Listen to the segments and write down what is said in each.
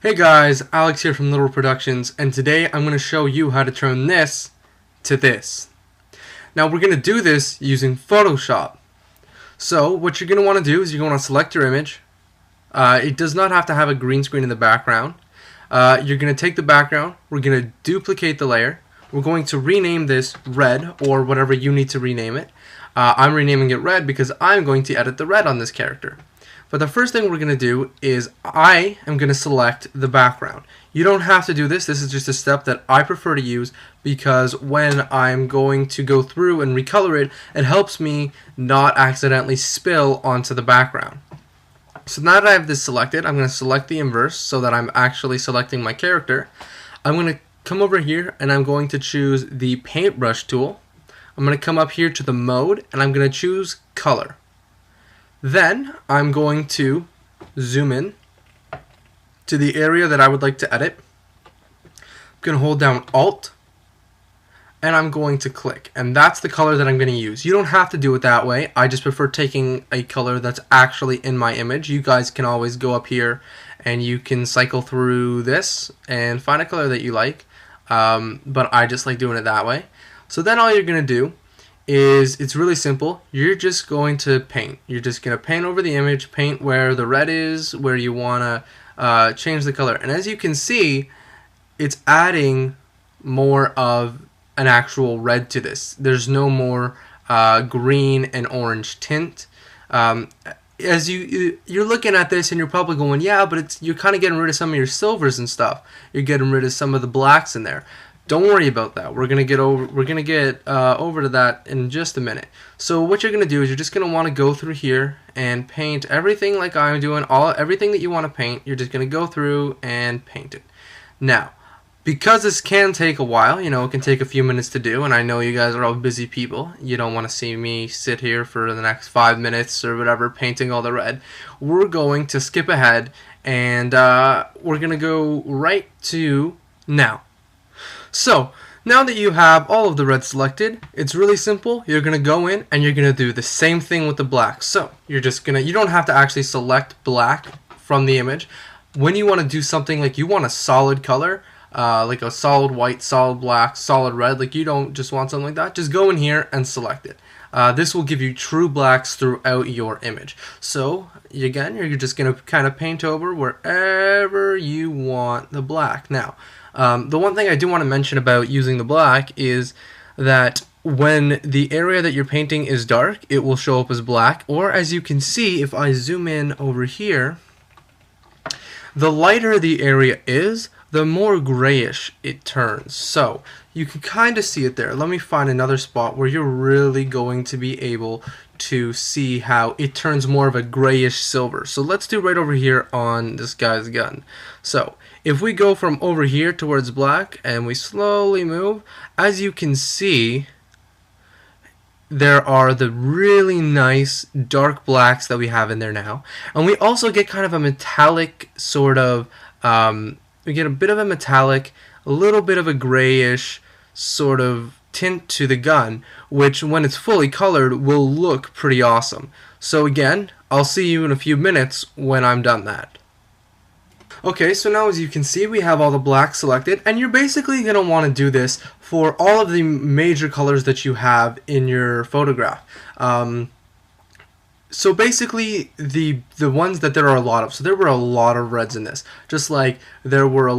Hey guys, Alex here from Little Productions, and today I'm going to show you how to turn this to this. Now we're going to do this using Photoshop. So what you're going to want to do is you're going to select your image. It does not have to have a green screen in the background. You're going to take the background, we're going to duplicate the layer, we're going to rename this red or whatever you need to rename it. I'm renaming it red because I'm going to edit the red on this character. But the first thing we're going to do is I am going to select the background. You don't have to do this. This is just a step that I prefer to use because when I'm going to go through and recolor it, it helps me not accidentally spill onto the background. So now that I have this selected, I'm going to select the inverse so that I'm actually selecting my character. I'm going to come over here and I'm going to choose the paintbrush tool. I'm going to come up here to the mode and I'm going to choose color. Then I'm going to zoom in to the area that I would like to edit. I'm going to hold down Alt and I'm going to click, and that's the color that I'm going to use. You don't have to do it that way. I just prefer taking a color that's actually in my image. You guys can always go up here and you can cycle through this and find a color that you like, but I just like doing it that way. So then all you're going to do is, it's really simple. You're just going to paint. You're just going to paint over the image, paint where the red is, where you want to change the color. And as you can see, it's adding more of an actual red to this. There's no more green and orange tint. As you're looking at this and you're probably going, yeah, but you're kind of getting rid of some of your silvers and stuff. You're getting rid of some of the blacks in there. Don't worry about that. We're gonna get over to that in just a minute. So what you're gonna do is you're just gonna want to go through here and paint everything like I'm doing. Everything that you want to paint, you're just gonna go through and paint it. Now, because this can take a while, it can take a few minutes to do, and I know you guys are all busy people. You don't want to see me sit here for the next 5 minutes or whatever painting all the red. We're going to skip ahead and we're gonna go right to now. So, now that you have all of the red selected, it's really simple. You're going to go in and you're going to do the same thing with the black. So, you don't have to actually select black from the image. When you want to do something like you want a solid color, like a solid white, solid black, solid red, like you don't just want something like that, just go in here and select it. This will give you true blacks throughout your image. So, again, you're just going to kind of paint over wherever you want the black. Now, the one thing I do want to mention about using the black is that when the area that you're painting is dark, it will show up as black, or as you can see, if I zoom in over here, the lighter the area is, the more grayish it turns. So you can kind of see it there. Let me find another spot where you're really going to be able to see how it turns more of a grayish silver. So let's do right over here on this guy's gun. So if we go from over here towards black and we slowly move, as you can see, there are the really nice dark blacks that we have in there now. And we also get kind of a metallic sort of, we get a bit of a metallic, a little bit of a grayish sort of tint to the gun, which when it's fully colored will look pretty awesome. So again, I'll see you in a few minutes when I'm done that. Okay, so now as you can see, we have all the blacks selected, and you're basically going to want to do this for all of the major colors that you have in your photograph. So basically, the ones that there are a lot of. So there were a lot of reds in this, just like there was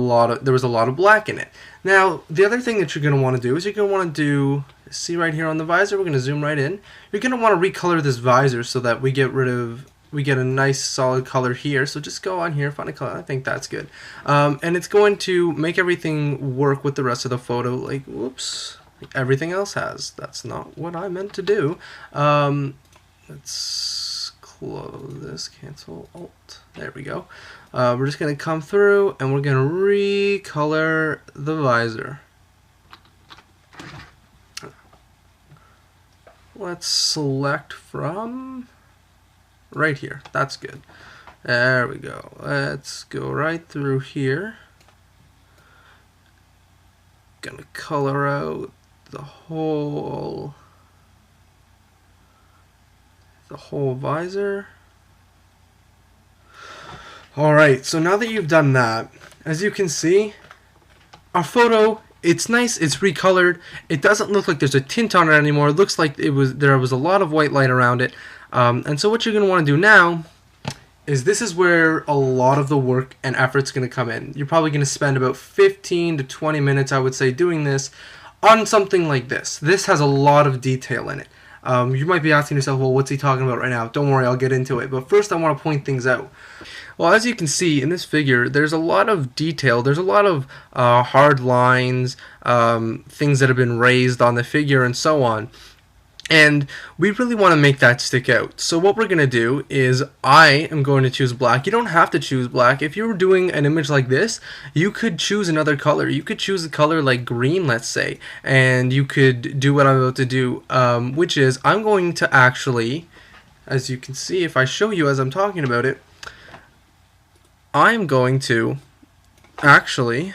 a lot of black in it. Now, the other thing that you're going to want to do is you're going to want to do, see right here on the visor, we're going to zoom right in. You're going to want to recolor this visor so that we get a nice solid color here. So just go on here, find a color. I think that's good. And it's going to make everything work with the rest of the photo like, whoops, like everything else has. That's not what I meant to do. Let's close this, cancel, Alt. There we go. We're just going to come through and we're going to recolor the visor. Let's select from right here. That's good. There we go. Let's go right through here. Gonna color out the whole visor. Alright, so now that you've done that, as you can see, our photo, it's nice, it's recolored. It doesn't look like there's a tint on it anymore. It looks like there was a lot of white light around it. And so what you're going to want to do now is this is where a lot of the work and effort's going to come in. You're probably going to spend about 15 to 20 minutes, I would say, doing this on something like this. This has a lot of detail in it. You might be asking yourself, well, what's he talking about right now? Don't worry, I'll get into it. But first I want to point things out. Well, as you can see in this figure, there's a lot of detail. There's a lot of hard lines, things that have been raised on the figure and so on. And we really want to make that stick out. So what we're going to do is I am going to choose black. You don't have to choose black. If you were doing an image like this, you could choose another color. You could choose a color like green, let's say, and you could do what I'm about to do, which is I'm going to actually, as you can see, if I show you as I'm talking about it, I'm going to actually,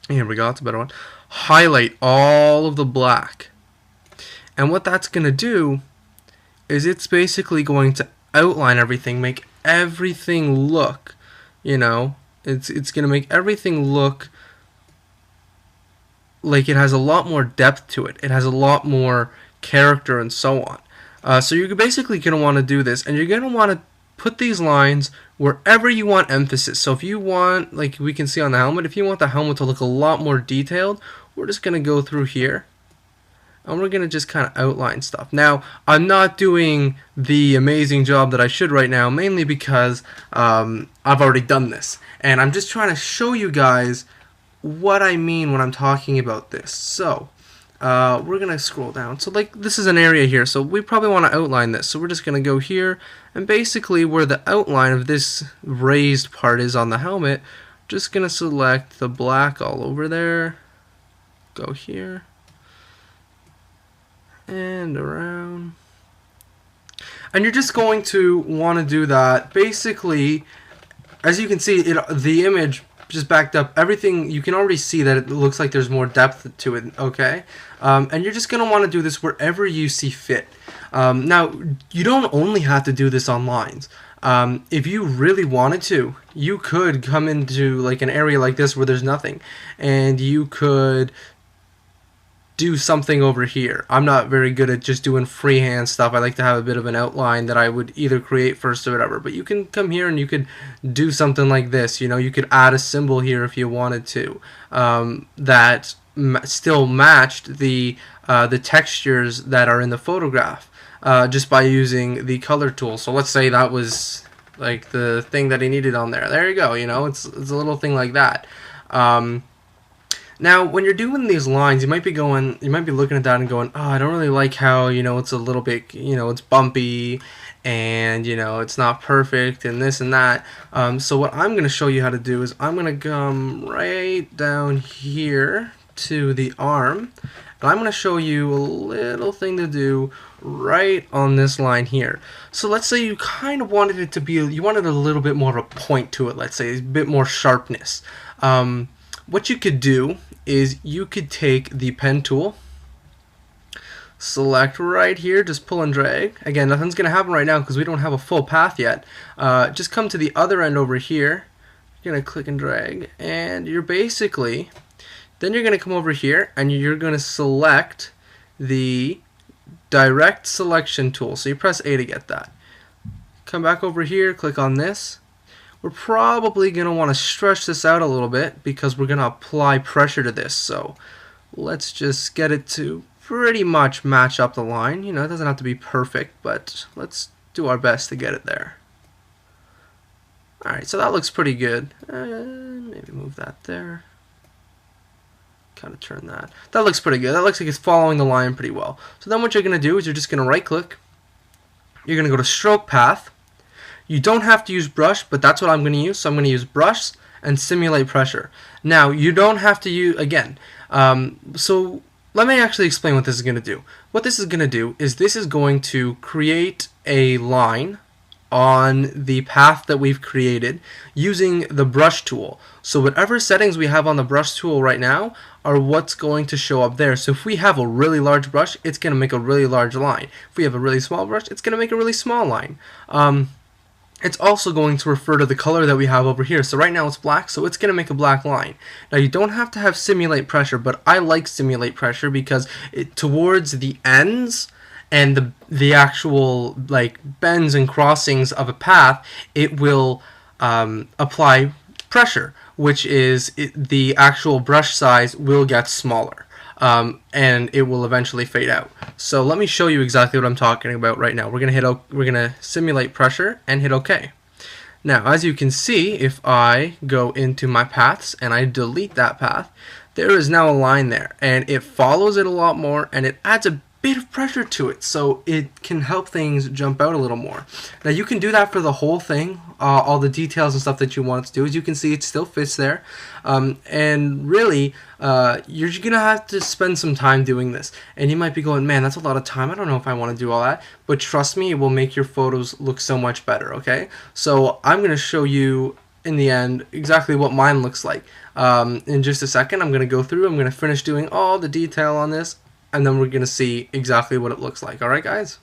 here we go, that's a better one, highlight all of the black. And what that's going to do is it's basically going to outline everything, make everything look, you know, it's going to make everything look like it has a lot more depth to it. It has a lot more character and so on. So you're basically going to want to do this, and you're going to want to put these lines wherever you want emphasis. So if you want, like we can see on the helmet, if you want the helmet to look a lot more detailed, we're just going to go through here and we're going to just kind of outline stuff. Now, I'm not doing the amazing job that I should right now, mainly because I've already done this. And I'm just trying to show you guys what I mean when I'm talking about this. So, we're going to scroll down. So, like, this is an area here, so we probably want to outline this. So we're just going to go here, and basically where the outline of this raised part is on the helmet, just going to select the black all over there. Go here and around, and you're just going to want to do that. Basically, as you can see, the image just backed up. Everything, you can already see that it looks like there's more depth to it. Okay, and you're just going to want to do this wherever you see fit. Now, you don't only have to do this on lines. If you really wanted to, you could come into like an area like this where there's nothing, and you could do something over here. I'm not very good at just doing freehand stuff. I like to have a bit of an outline that I would either create first or whatever. But you can come here and you could do something like this. You know, you could add a symbol here if you wanted to that still matched the textures that are in the photograph just by using the color tool. So let's say that was like the thing that he needed on there. There you go. You know, it's a little thing like that. Now, when you're doing these lines, you might be looking at that and going, oh, I don't really like how, you know, it's a little bit, you know, it's bumpy and, you know, it's not perfect and this and that. So what I'm going to show you how to do is I'm going to come right down here to the arm, and I'm going to show you a little thing to do right on this line here. So let's say you kind of wanted it to be, you wanted a little bit more of a point to it, let's say, a bit more sharpness. What you could do is you could take the pen tool, select right here, just pull and drag. Again, nothing's going to happen right now because we don't have a full path yet. Just come to the other end over here. You're going to click and drag, and you're basically, then you're going to come over here and you're going to select the direct selection tool. So you press A to get that. Come back over here, click on this. We're probably going to want to stretch this out a little bit because we're going to apply pressure to this. So let's just get it to pretty much match up the line. You know, it doesn't have to be perfect, but let's do our best to get it there. Alright, so that looks pretty good. Maybe move that there. Kind of turn that. That looks pretty good. That looks like it's following the line pretty well. So then what you're going to do is you're just going to right click. You're going to go to stroke path. You don't have to use brush, but that's what I'm going to use. So I'm going to use brush and simulate pressure. Now, you don't have to use, again, so let me actually explain what this is going to do. What this is going to do is this is going to create a line on the path that we've created using the brush tool. So whatever settings we have on the brush tool right now are what's going to show up there. So if we have a really large brush, it's going to make a really large line. If we have a really small brush, it's going to make a really small line. it's also going to refer to the color that we have over here. So right now it's black, so it's going to make a black line. Now you don't have to have simulate pressure, but I like simulate pressure because towards the ends and the actual like bends and crossings of a path, it will apply pressure, which is the actual brush size will get smaller. And it will eventually fade out. So let me show you exactly what I'm talking about right now. We're gonna simulate pressure and hit OK. Now, as you can see, if I go into my paths and I delete that path, there is now a line there, and it follows it a lot more, and it adds a bit of pressure to it, so it can help things jump out a little more. Now you can do that for the whole thing, all the details and stuff that you want it to do. As you can see, it still fits there, and really you're gonna have to spend some time doing this, and you might be going, man, that's a lot of time, I don't know if I want to do all that, but trust me, it will make your photos look so much better. Okay, so I'm gonna show you in the end exactly what mine looks like. In just a second, I'm gonna go through, I'm gonna finish doing all the detail on this, and then we're going to see exactly what it looks like. Alright guys?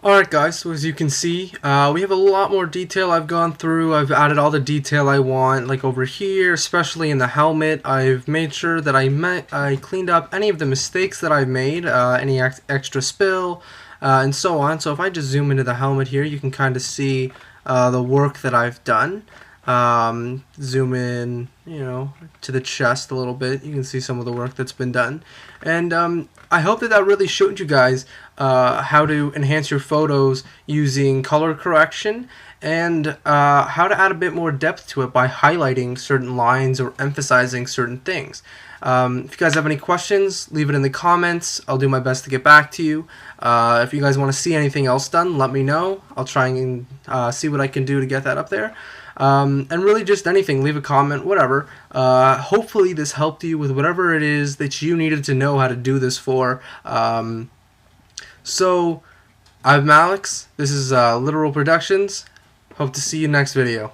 Alright guys, so as you can see, we have a lot more detail. I've gone through, I've added all the detail I want, like over here, especially in the helmet. I've made sure that I cleaned up any of the mistakes that I've made, any extra spill, and so on. So if I just zoom into the helmet here, you can kind of see the work that I've done. Zoom in, to the chest a little bit. You can see some of the work that's been done, and I hope that really showed you guys how to enhance your photos using color correction, and how to add a bit more depth to it by highlighting certain lines or emphasizing certain things. If you guys have any questions, leave it in the comments. I'll do my best to get back to you. If you guys want to see anything else done, let me know. I'll try and see what I can do to get that up there. And really just anything, leave a comment, whatever. Hopefully this helped you with whatever it is that you needed to know how to do this for. So I'm Alex, this is Literal Productions. Hope to see you next video.